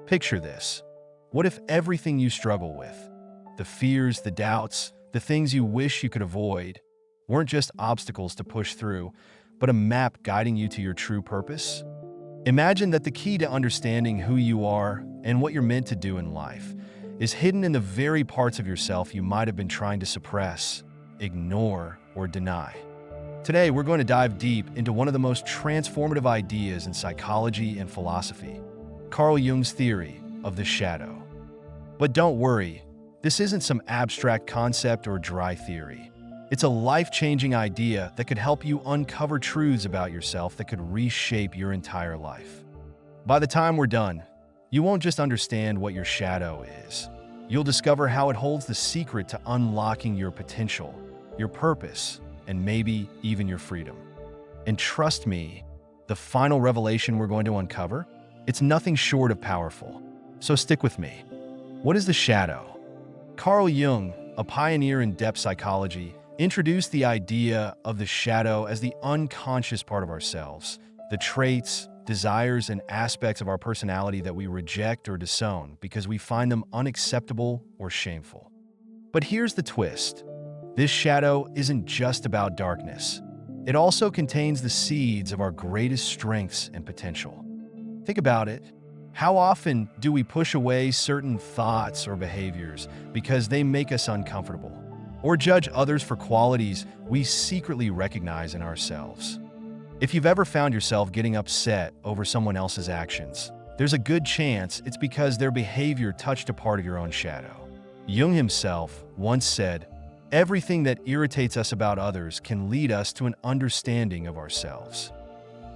Picture this. What if everything you struggle with, the fears, the doubts, the things you wish you could avoid, weren't just obstacles to push through, but a map guiding you to your true purpose? Imagine that the key to understanding who you are and what you're meant to do in life is hidden in the very parts of yourself you might have been trying to suppress, ignore, or deny. Today, we're going to dive deep into one of the most transformative ideas in psychology and philosophy, Carl Jung's theory of the shadow. But don't worry, this isn't some abstract concept or dry theory. It's a life-changing idea that could help you uncover truths about yourself that could reshape your entire life. By the time we're done, you won't just understand what your shadow is. You'll discover how it holds the secret to unlocking your potential, your purpose, and maybe even your freedom. And trust me, the final revelation we're going to uncover, it's nothing short of powerful. So stick with me. What is the shadow? Carl Jung, a pioneer in depth psychology, introduced the idea of the shadow as the unconscious part of ourselves, the traits, desires, and aspects of our personality that we reject or disown because we find them unacceptable or shameful. But here's the twist. This shadow isn't just about darkness. It also contains the seeds of our greatest strengths and potential. Think about it. How often do we push away certain thoughts or behaviors because they make us uncomfortable? Or judge others for qualities we secretly recognize in ourselves? If you've ever found yourself getting upset over someone else's actions, there's a good chance it's because their behavior touched a part of your own shadow. Jung himself once said, "Everything that irritates us about others can lead us to an understanding of ourselves."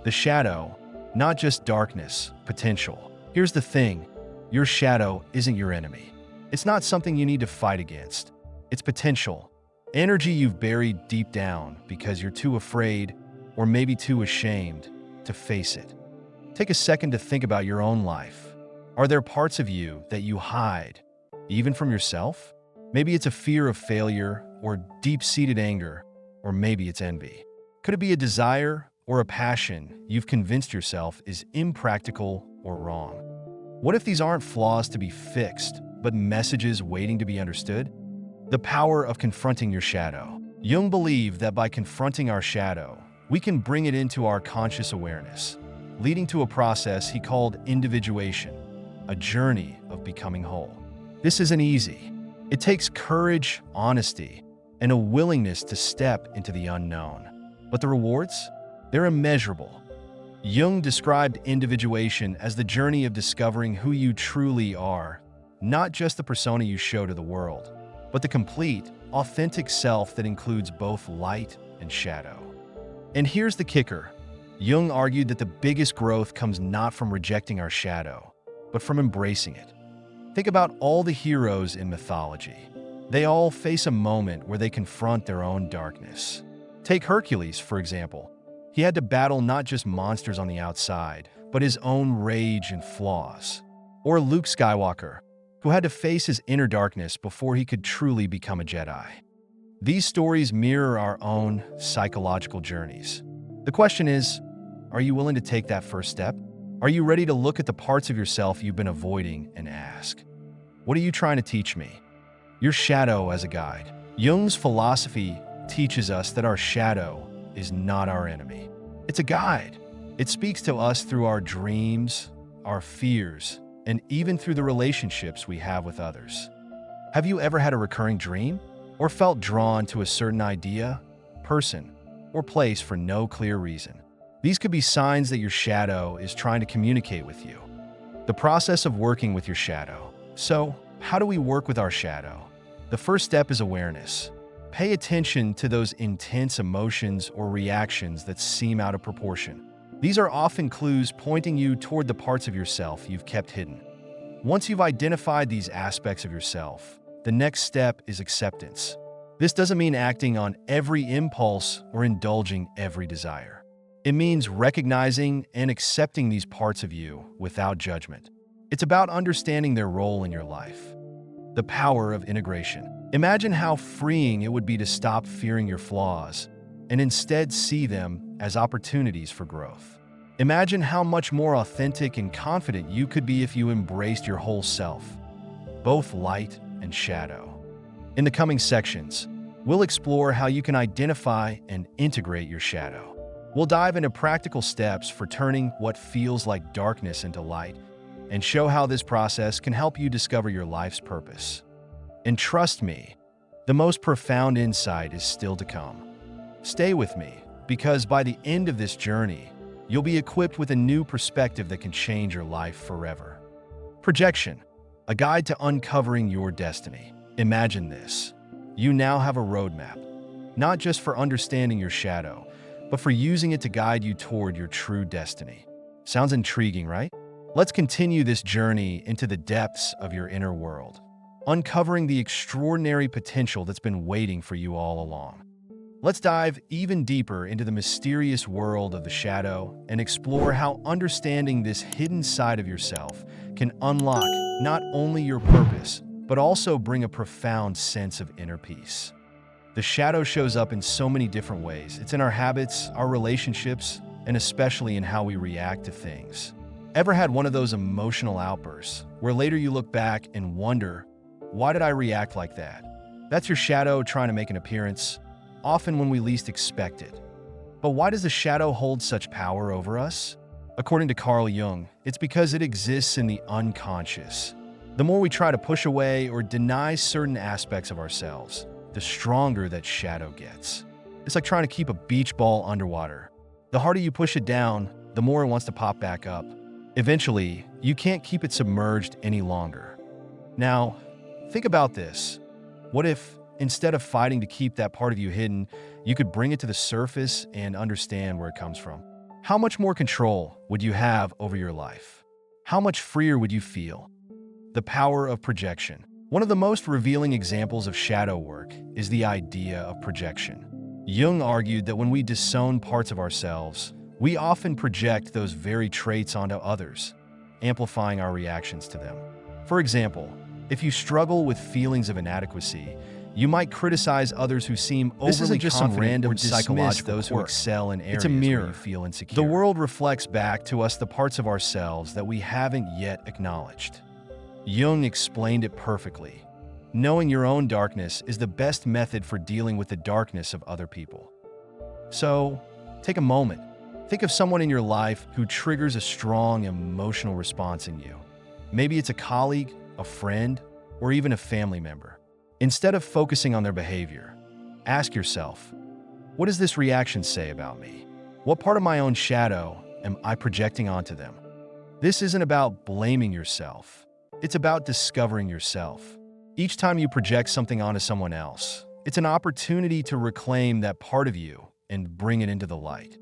The shadow, not just darkness, potential. Here's the thing, your shadow isn't your enemy. It's not something you need to fight against. It's potential, energy you've buried deep down because you're too afraid or maybe too ashamed to face it. Take a second to think about your own life. Are there parts of you that you hide, even from yourself? Maybe it's a fear of failure or deep-seated anger, or maybe it's envy. Could it be a desire or a passion you've convinced yourself is impractical or wrong? What if these aren't flaws to be fixed, but messages waiting to be understood? The power of confronting your shadow. Jung believed that by confronting our shadow, we can bring it into our conscious awareness, leading to a process he called individuation, a journey of becoming whole. This isn't easy. It takes courage, honesty, and a willingness to step into the unknown. But the rewards? They're immeasurable. Jung described individuation as the journey of discovering who you truly are, not just the persona you show to the world, but the complete, authentic self that includes both light and shadow. And here's the kicker. Jung argued that the biggest growth comes not from rejecting our shadow, but from embracing it. Think about all the heroes in mythology. They all face a moment where they confront their own darkness. Take Hercules, for example. He had to battle not just monsters on the outside, but his own rage and flaws. Or Luke Skywalker, who had to face his inner darkness before he could truly become a Jedi. These stories mirror our own psychological journeys. The question is, are you willing to take that first step? Are you ready to look at the parts of yourself you've been avoiding and ask, what are you trying to teach me? Your shadow as a guide. Jung's philosophy teaches us that our shadow is not our enemy. It's a guide. It speaks to us through our dreams, our fears, and even through the relationships we have with others. Have you ever had a recurring dream or felt drawn to a certain idea, person, or place for no clear reason? These could be signs that your shadow is trying to communicate with you. The process of working with your shadow. So, how do we work with our shadow? The first step is awareness. Pay attention to those intense emotions or reactions that seem out of proportion. These are often clues pointing you toward the parts of yourself you've kept hidden. Once you've identified these aspects of yourself, the next step is acceptance. This doesn't mean acting on every impulse or indulging every desire. It means recognizing and accepting these parts of you without judgment. It's about understanding their role in your life. The power of integration. Imagine how freeing it would be to stop fearing your flaws and instead see them as opportunities for growth. Imagine how much more authentic and confident you could be if you embraced your whole self, both light and shadow. In the coming sections, we'll explore how you can identify and integrate your shadow. We'll dive into practical steps for turning what feels like darkness into light and show how this process can help you discover your life's purpose. And trust me, the most profound insight is still to come. Stay with me, because by the end of this journey, you'll be equipped with a new perspective that can change your life forever. Projection, a guide to uncovering your destiny. Imagine this. You now have a roadmap, not just for understanding your shadow, but for using it to guide you toward your true destiny. Sounds intriguing, right? Let's continue this journey into the depths of your inner world, uncovering the extraordinary potential that's been waiting for you all along. Let's dive even deeper into the mysterious world of the shadow and explore how understanding this hidden side of yourself can unlock not only your purpose, but also bring a profound sense of inner peace. The shadow shows up in so many different ways. It's in our habits, our relationships, and especially in how we react to things. Ever had one of those emotional outbursts where later you look back and wonder, why did I react like that? That's your shadow trying to make an appearance, often when we least expect it. But why does the shadow hold such power over us? According to Carl Jung, it's because it exists in the unconscious. The more we try to push away or deny certain aspects of ourselves, the stronger that shadow gets. It's like trying to keep a beach ball underwater. The harder you push it down, the more it wants to pop back up. Eventually, you can't keep it submerged any longer. Now, think about this. What if, instead of fighting to keep that part of you hidden, you could bring it to the surface and understand where it comes from? How much more control would you have over your life? How much freer would you feel? The power of projection. One of the most revealing examples of shadow work is the idea of projection. Jung argued that when we disown parts of ourselves, we often project those very traits onto others, amplifying our reactions to them. For example, if you struggle with feelings of inadequacy, you might criticize others who seem overly confident or dismiss those who excel in areas where you feel insecure. The world reflects back to us the parts of ourselves that we haven't yet acknowledged. Jung explained it perfectly. Knowing your own darkness is the best method for dealing with the darkness of other people. So, take a moment. Think of someone in your life who triggers a strong emotional response in you. Maybe it's a colleague, a friend, or even a family member. Instead of focusing on their behavior, ask yourself, what does this reaction say about me? What part of my own shadow am I projecting onto them? This isn't about blaming yourself. It's about discovering yourself. Each time you project something onto someone else, it's an opportunity to reclaim that part of you and bring it into the light.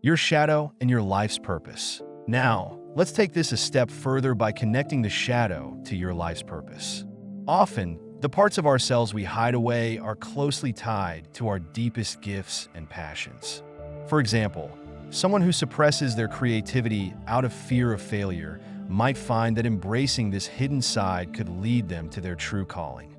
Your shadow and your life's purpose. Now, let's take this a step further by connecting the shadow to your life's purpose. Often, the parts of ourselves we hide away are closely tied to our deepest gifts and passions. For example, someone who suppresses their creativity out of fear of failure might find that embracing this hidden side could lead them to their true calling.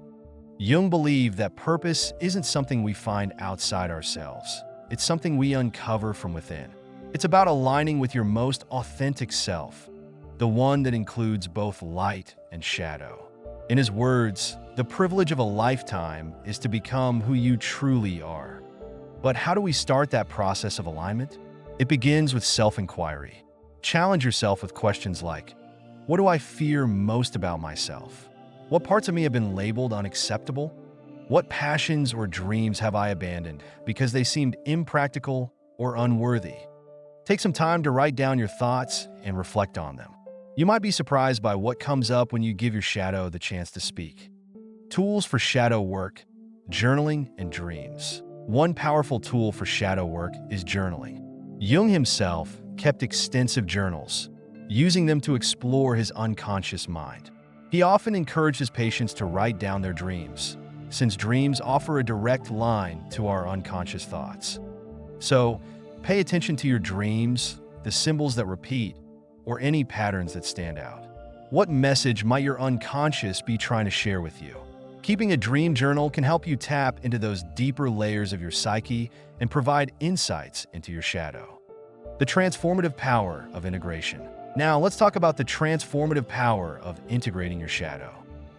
Jung believed that purpose isn't something we find outside ourselves. It's something we uncover from within. It's about aligning with your most authentic self, the one that includes both light and shadow. In his words, the privilege of a lifetime is to become who you truly are. But how do we start that process of alignment? It begins with self-inquiry. Challenge yourself with questions like, what do I fear most about myself? What parts of me have been labeled unacceptable? What passions or dreams have I abandoned because they seemed impractical or unworthy? Take some time to write down your thoughts and reflect on them. You might be surprised by what comes up when you give your shadow the chance to speak. Tools for shadow work, journaling, and dreams. One powerful tool for shadow work is journaling. Jung himself kept extensive journals, using them to explore his unconscious mind. He often encouraged his patients to write down their dreams, since dreams offer a direct line to our unconscious thoughts. So, pay attention to your dreams, the symbols that repeat, or any patterns that stand out. What message might your unconscious be trying to share with you? Keeping a dream journal can help you tap into those deeper layers of your psyche and provide insights into your shadow. The transformative power of integration. Now, let's talk about the transformative power of integrating your shadow.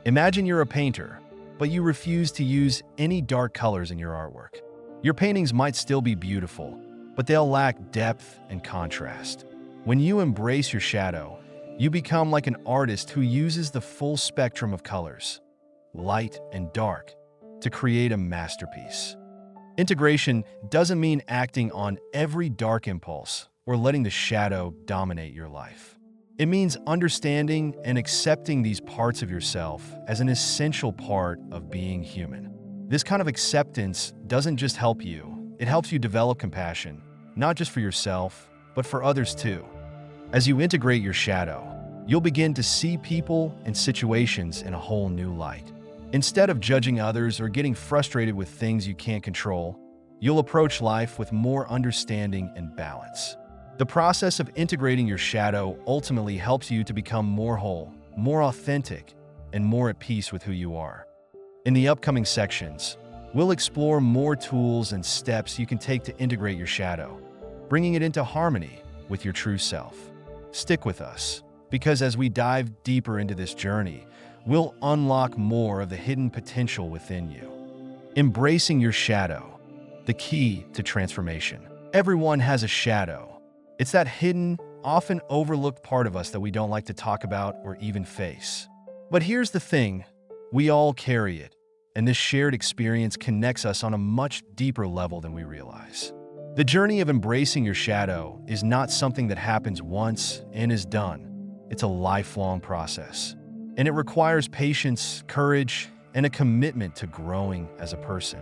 Imagine you're a painter, but you refuse to use any dark colors in your artwork. Your paintings might still be beautiful, but they'll lack depth and contrast. When you embrace your shadow, you become like an artist who uses the full spectrum of colors, light and dark, to create a masterpiece. Integration doesn't mean acting on every dark impulse or letting the shadow dominate your life. It means understanding and accepting these parts of yourself as an essential part of being human. This kind of acceptance doesn't just help you, it helps you develop compassion, not just for yourself, but for others too. As you integrate your shadow, you'll begin to see people and situations in a whole new light. Instead of judging others or getting frustrated with things you can't control, you'll approach life with more understanding and balance. The process of integrating your shadow ultimately helps you to become more whole, more authentic, and more at peace with who you are. In the upcoming sections, we'll explore more tools and steps you can take to integrate your shadow, bringing it into harmony with your true self. Stick with us, because as we dive deeper into this journey, we'll unlock more of the hidden potential within you. Embracing your shadow, the key to transformation. Everyone has a shadow. It's that hidden, often overlooked part of us that we don't like to talk about or even face. But here's the thing, we all carry it, and this shared experience connects us on a much deeper level than we realize. The journey of embracing your shadow is not something that happens once and is done. It's a lifelong process, and it requires patience, courage, and a commitment to growing as a person.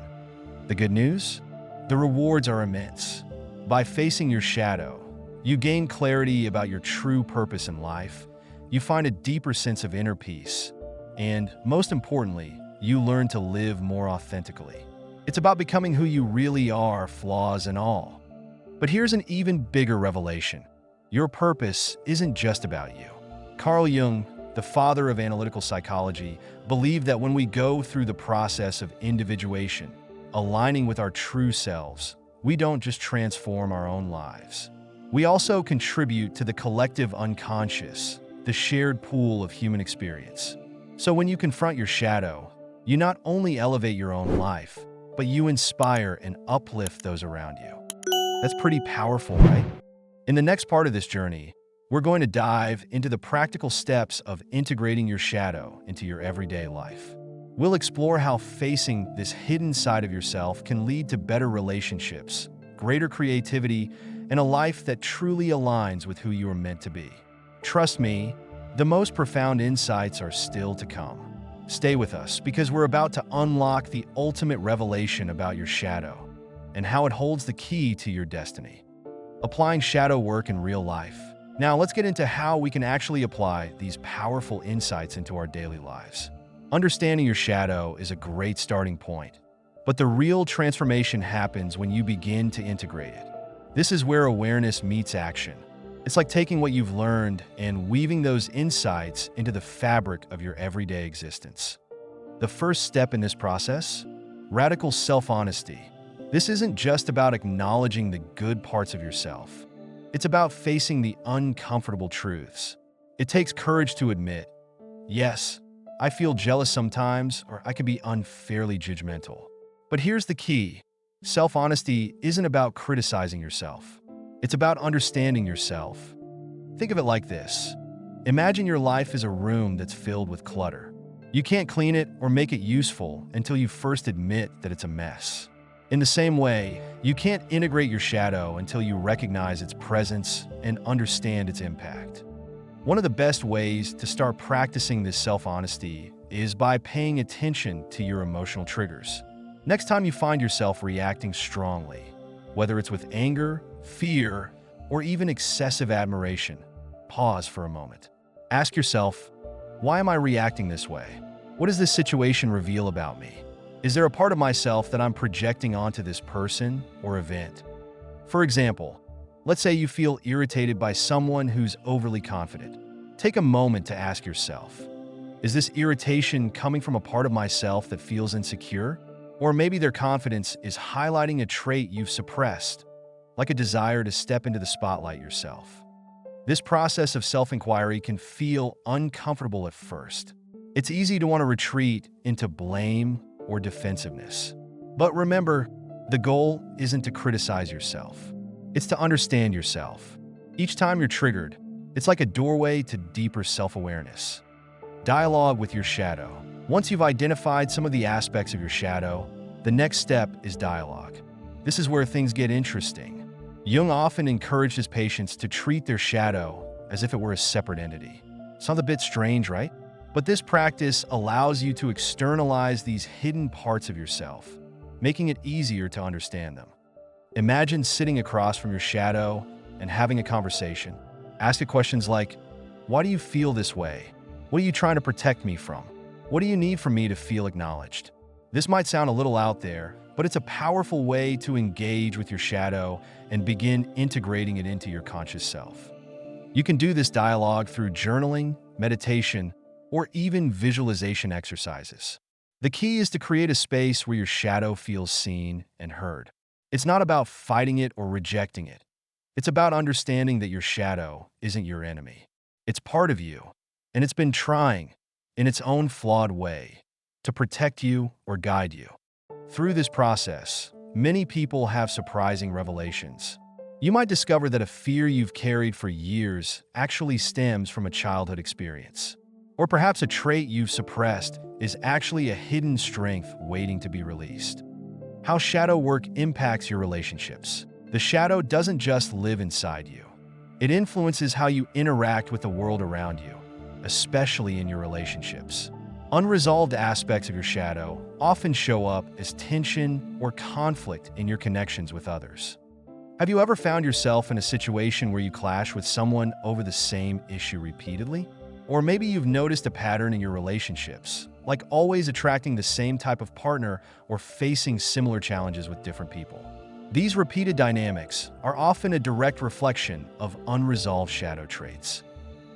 The good news? The rewards are immense. By facing your shadow, you gain clarity about your true purpose in life, you find a deeper sense of inner peace, and, most importantly, you learn to live more authentically. It's about becoming who you really are, flaws and all. But here's an even bigger revelation. Your purpose isn't just about you. Carl Jung, the father of analytical psychology, believed that when we go through the process of individuation, aligning with our true selves, we don't just transform our own lives. We also contribute to the collective unconscious, the shared pool of human experience. So when you confront your shadow, you not only elevate your own life, but you inspire and uplift those around you. That's pretty powerful, right? In the next part of this journey, we're going to dive into the practical steps of integrating your shadow into your everyday life. We'll explore how facing this hidden side of yourself can lead to better relationships, greater creativity, and a life that truly aligns with who you are meant to be. Trust me, the most profound insights are still to come. Stay with us because we're about to unlock the ultimate revelation about your shadow and how it holds the key to your destiny. Applying shadow work in real life. Now let's get into how we can actually apply these powerful insights into our daily lives. Understanding your shadow is a great starting point, but the real transformation happens when you begin to integrate it. This is where awareness meets action. It's like taking what you've learned and weaving those insights into the fabric of your everyday existence. The first step in this process? Radical self-honesty. This isn't just about acknowledging the good parts of yourself. It's about facing the uncomfortable truths. It takes courage to admit, yes, I feel jealous sometimes, or I can be unfairly judgmental. But here's the key. Self-honesty isn't about criticizing yourself. It's about understanding yourself. Think of it like this. Imagine your life is a room that's filled with clutter. You can't clean it or make it useful until you first admit that it's a mess. In the same way, you can't integrate your shadow until you recognize its presence and understand its impact. One of the best ways to start practicing this self-honesty is by paying attention to your emotional triggers. Next time you find yourself reacting strongly, whether it's with anger, fear, or even excessive admiration, pause for a moment. Ask yourself, why am I reacting this way? What does this situation reveal about me? Is there a part of myself that I'm projecting onto this person or event? For example, let's say you feel irritated by someone who's overly confident. Take a moment to ask yourself, is this irritation coming from a part of myself that feels insecure? Or maybe their confidence is highlighting a trait you've suppressed. like a desire to step into the spotlight yourself. This process of self-inquiry can feel uncomfortable at first. It's easy to want to retreat into blame or defensiveness. But remember, the goal isn't to criticize yourself. It's to understand yourself. Each time you're triggered, it's like a doorway to deeper self-awareness. Dialogue with your shadow. Once you've identified some of the aspects of your shadow, the next step is dialogue. This is where things get interesting. Jung often encouraged his patients to treat their shadow as if it were a separate entity. Sounds a bit strange, right? But this practice allows you to externalize these hidden parts of yourself, making it easier to understand them. Imagine sitting across from your shadow and having a conversation. Ask it questions like, why do you feel this way? What are you trying to protect me from? What do you need from me to feel acknowledged? This might sound a little out there, but it's a powerful way to engage with your shadow and begin integrating it into your conscious self. You can do this dialogue through journaling, meditation, or even visualization exercises. The key is to create a space where your shadow feels seen and heard. It's not about fighting it or rejecting it. It's about understanding that your shadow isn't your enemy. It's part of you, and it's been trying, in its own flawed way, to protect you or guide you. Through this process, many people have surprising revelations. You might discover that a fear you've carried for years actually stems from a childhood experience. Or perhaps a trait you've suppressed is actually a hidden strength waiting to be released. How shadow work impacts your relationships. The shadow doesn't just live inside you. It influences how you interact with the world around you, especially in your relationships. Unresolved aspects of your shadow often show up as tension or conflict in your connections with others. Have you ever found yourself in a situation where you clash with someone over the same issue repeatedly? Or maybe you've noticed a pattern in your relationships, like always attracting the same type of partner or facing similar challenges with different people. These repeated dynamics are often a direct reflection of unresolved shadow traits.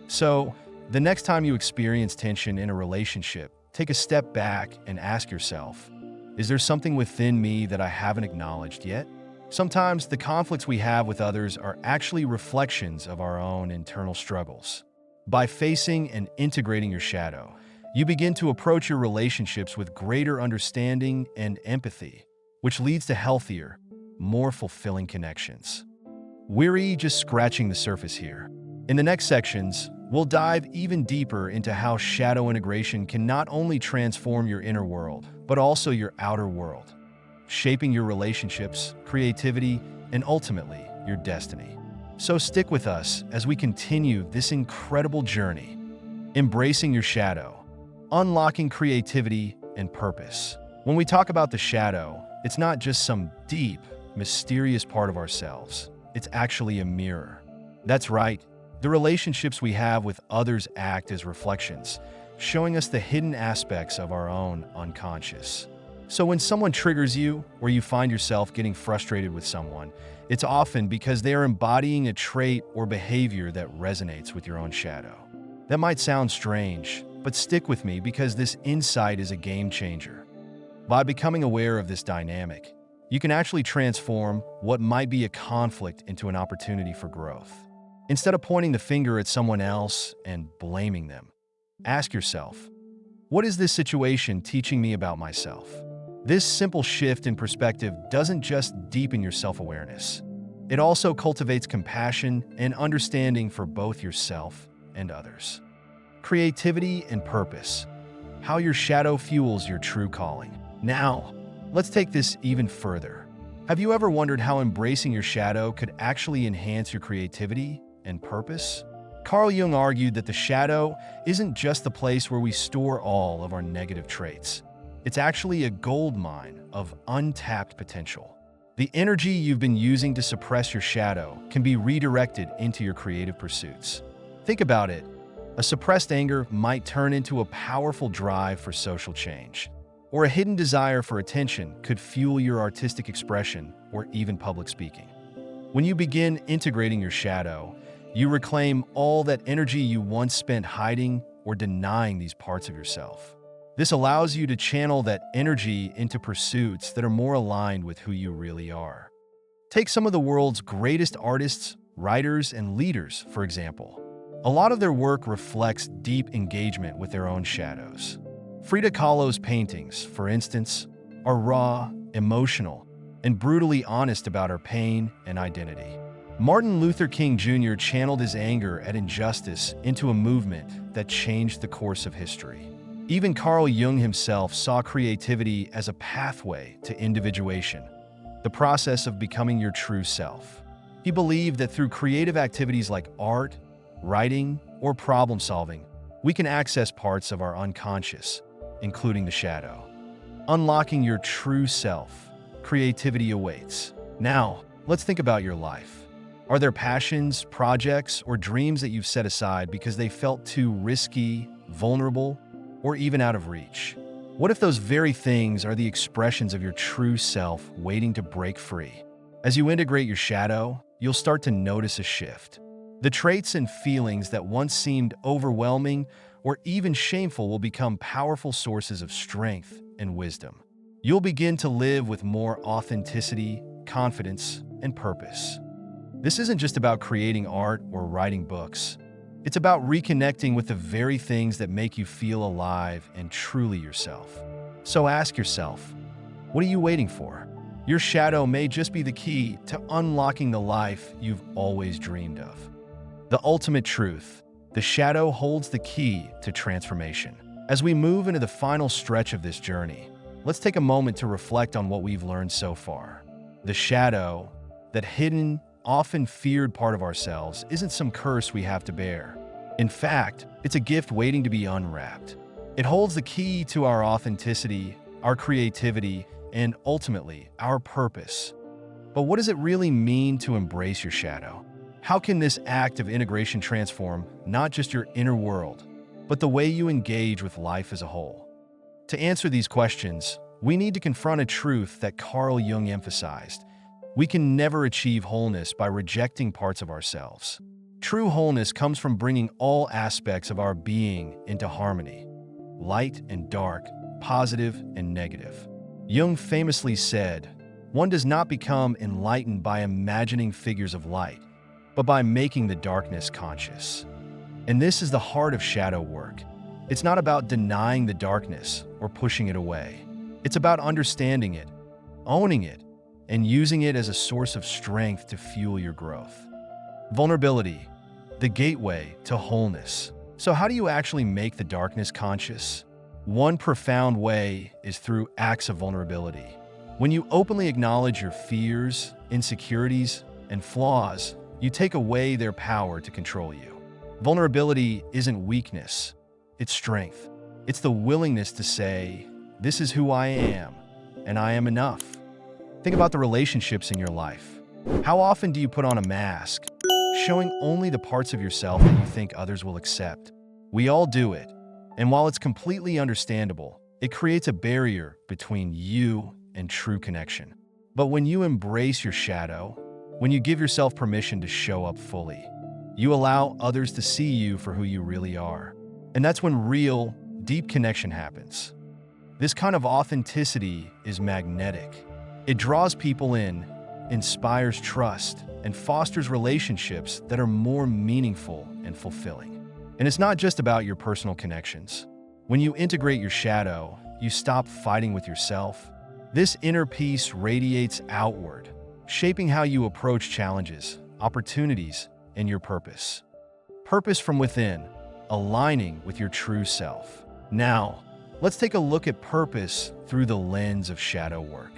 So, the next time you experience tension in a relationship, take a step back and ask yourself, is there something within me that I haven't acknowledged yet? Sometimes the conflicts we have with others are actually reflections of our own internal struggles. By facing and integrating your shadow, you begin to approach your relationships with greater understanding and empathy, which leads to healthier, more fulfilling connections. We're just scratching the surface here. In the next sections, we'll dive even deeper into how shadow integration can not only transform your inner world, but also your outer world, shaping your relationships, creativity, and ultimately, your destiny. So stick with us as we continue this incredible journey, embracing your shadow, unlocking creativity and purpose. When we talk about the shadow, it's not just some deep, mysterious part of ourselves. It's actually a mirror. That's right. The relationships we have with others act as reflections, showing us the hidden aspects of our own unconscious. So when someone triggers you, or you find yourself getting frustrated with someone, it's often because they are embodying a trait or behavior that resonates with your own shadow. That might sound strange, but stick with me because this insight is a game changer. By becoming aware of this dynamic, you can actually transform what might be a conflict into an opportunity for growth. Instead of pointing the finger at someone else and blaming them, ask yourself, what is this situation teaching me about myself? This simple shift in perspective doesn't just deepen your self-awareness. It also cultivates compassion and understanding for both yourself and others. Creativity and purpose. How your shadow fuels your true calling. Now, let's take this even further. Have you ever wondered how embracing your shadow could actually enhance your creativity and purpose? Carl Jung argued that the shadow isn't just the place where we store all of our negative traits. It's actually a gold mine of untapped potential. The energy you've been using to suppress your shadow can be redirected into your creative pursuits. Think about it. A suppressed anger might turn into a powerful drive for social change, or a hidden desire for attention could fuel your artistic expression or even public speaking. When you begin integrating your shadow, you reclaim all that energy you once spent hiding or denying these parts of yourself. This allows you to channel that energy into pursuits that are more aligned with who you really are. Take some of the world's greatest artists, writers, and leaders, for example. A lot of their work reflects deep engagement with their own shadows. Frida Kahlo's paintings, for instance, are raw, emotional, and brutally honest about her pain and identity. Martin Luther King Jr. channeled his anger at injustice into a movement that changed the course of history. Even Carl Jung himself saw creativity as a pathway to individuation, the process of becoming your true self. He believed that through creative activities like art, writing, or problem solving, we can access parts of our unconscious, including the shadow. Unlocking your true self, creativity awaits. Now, let's think about your life. Are there passions, projects, or dreams that you've set aside because they felt too risky, vulnerable, or even out of reach? What if those very things are the expressions of your true self waiting to break free? As you integrate your shadow, you'll start to notice a shift. The traits and feelings that once seemed overwhelming or even shameful will become powerful sources of strength and wisdom. You'll begin to live with more authenticity, confidence, and purpose. This isn't just about creating art or writing books. It's about reconnecting with the very things that make you feel alive and truly yourself. So ask yourself, what are you waiting for? Your shadow may just be the key to unlocking the life you've always dreamed of. The ultimate truth, the shadow holds the key to transformation. As we move into the final stretch of this journey, let's take a moment to reflect on what we've learned so far. The shadow, that hidden, often feared part of ourselves, isn't some curse we have to bear. In fact, it's a gift waiting to be unwrapped. It holds the key to our authenticity, our creativity, and ultimately, our purpose. But what does it really mean to embrace your shadow? How can this act of integration transform not just your inner world, but the way you engage with life as a whole? To answer these questions, we need to confront a truth that Carl Jung emphasized. We can never achieve wholeness by rejecting parts of ourselves. True wholeness comes from bringing all aspects of our being into harmony, light and dark, positive and negative. Jung famously said, "One does not become enlightened by imagining figures of light, but by making the darkness conscious." And this is the heart of shadow work. It's not about denying the darkness or pushing it away. It's about understanding it, owning it, and using it as a source of strength to fuel your growth. Vulnerability, the gateway to wholeness. So how do you actually make the darkness conscious? One profound way is through acts of vulnerability. When you openly acknowledge your fears, insecurities, and flaws, you take away their power to control you. Vulnerability isn't weakness, it's strength. It's the willingness to say, "This is who I am, and I am enough." Think about the relationships in your life. How often do you put on a mask, showing only the parts of yourself that you think others will accept? We all do it, and while it's completely understandable, it creates a barrier between you and true connection. But when you embrace your shadow, when you give yourself permission to show up fully, you allow others to see you for who you really are. And that's when real, deep connection happens. This kind of authenticity is magnetic. It draws people in, inspires trust, and fosters relationships that are more meaningful and fulfilling. And it's not just about your personal connections. When you integrate your shadow, you stop fighting with yourself. This inner peace radiates outward, shaping how you approach challenges, opportunities, and your purpose. Purpose from within, aligning with your true self. Now, let's take a look at purpose through the lens of shadow work.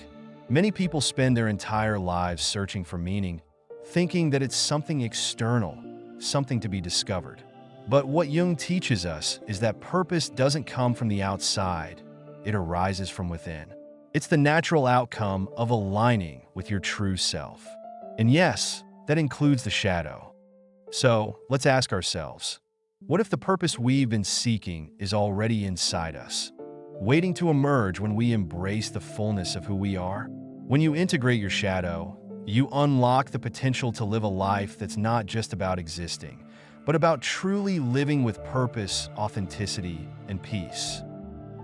Many people spend their entire lives searching for meaning, thinking that it's something external, something to be discovered. But what Jung teaches us is that purpose doesn't come from the outside, it arises from within. It's the natural outcome of aligning with your true self. And yes, that includes the shadow. So, let's ask ourselves, what if the purpose we've been seeking is already inside us, waiting to emerge when we embrace the fullness of who we are? When you integrate your shadow, you unlock the potential to live a life that's not just about existing, but about truly living with purpose, authenticity, and peace.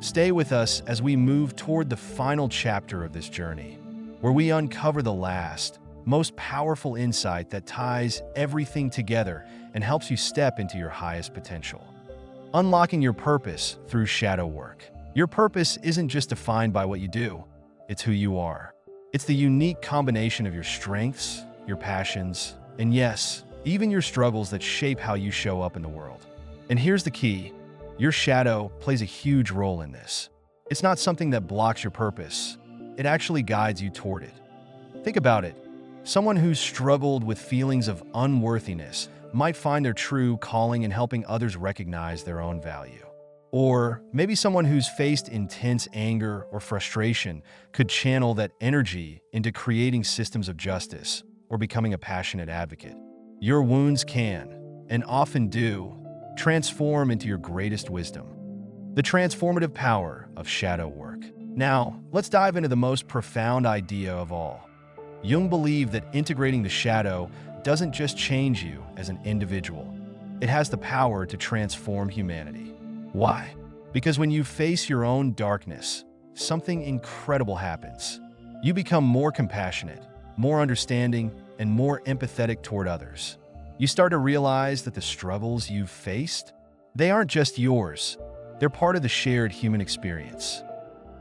Stay with us as we move toward the final chapter of this journey, where we uncover the last, most powerful insight that ties everything together and helps you step into your highest potential. Unlocking your purpose through shadow work. Your purpose isn't just defined by what you do, it's who you are. It's the unique combination of your strengths, your passions, and yes, even your struggles that shape how you show up in the world. And here's the key: your shadow plays a huge role in this. It's not something that blocks your purpose, it actually guides you toward it. Think about it. Someone who's struggled with feelings of unworthiness might find their true calling in helping others recognize their own value. Or maybe someone who's faced intense anger or frustration could channel that energy into creating systems of justice or becoming a passionate advocate. Your wounds can, and often do, transform into your greatest wisdom. The transformative power of shadow work. Now, let's dive into the most profound idea of all. Jung believed that integrating the shadow doesn't just change you as an individual. It has the power to transform humanity. Why? Because when you face your own darkness, something incredible happens. You become more compassionate, more understanding, and more empathetic toward others. You start to realize that the struggles you've faced, they aren't just yours. They're part of the shared human experience.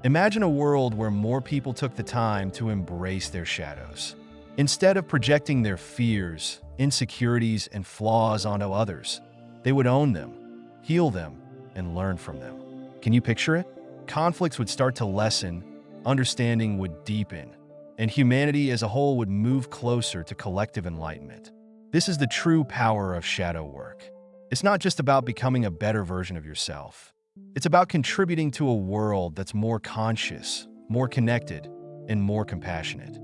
Imagine a world where more people took the time to embrace their shadows. Instead of projecting their fears, insecurities, and flaws onto others, they would own them, heal them, and learn from them. Can you picture it? Conflicts would start to lessen, understanding would deepen, and humanity as a whole would move closer to collective enlightenment. This is the true power of shadow work. It's not just about becoming a better version of yourself. It's about contributing to a world that's more conscious, more connected, and more compassionate.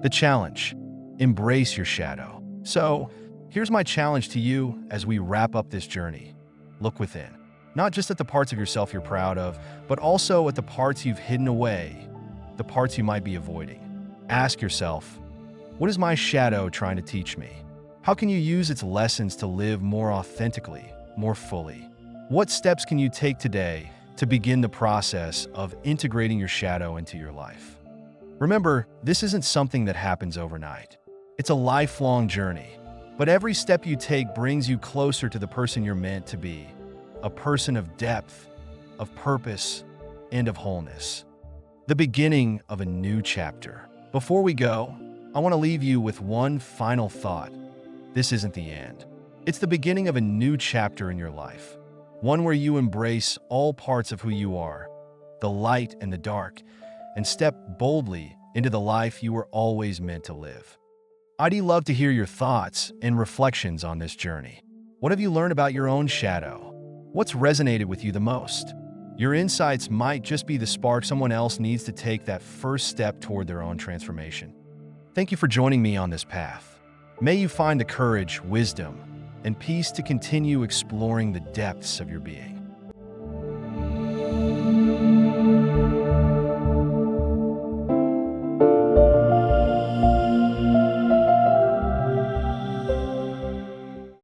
The challenge: embrace your shadow. So, here's my challenge to you as we wrap up this journey. Look within. Not just at the parts of yourself you're proud of, but also at the parts you've hidden away, the parts you might be avoiding. Ask yourself, what is my shadow trying to teach me? How can you use its lessons to live more authentically, more fully? What steps can you take today to begin the process of integrating your shadow into your life? Remember, this isn't something that happens overnight. It's a lifelong journey, but every step you take brings you closer to the person you're meant to be. A person of depth, of purpose, and of wholeness. The beginning of a new chapter. Before we go, I want to leave you with one final thought. This isn't the end. It's the beginning of a new chapter in your life. One where you embrace all parts of who you are, the light and the dark, and step boldly into the life you were always meant to live. I'd love to hear your thoughts and reflections on this journey. What have you learned about your own shadow? What's resonated with you the most? Your insights might just be the spark someone else needs to take that first step toward their own transformation. Thank you for joining me on this path. May you find the courage, wisdom, and peace to continue exploring the depths of your being.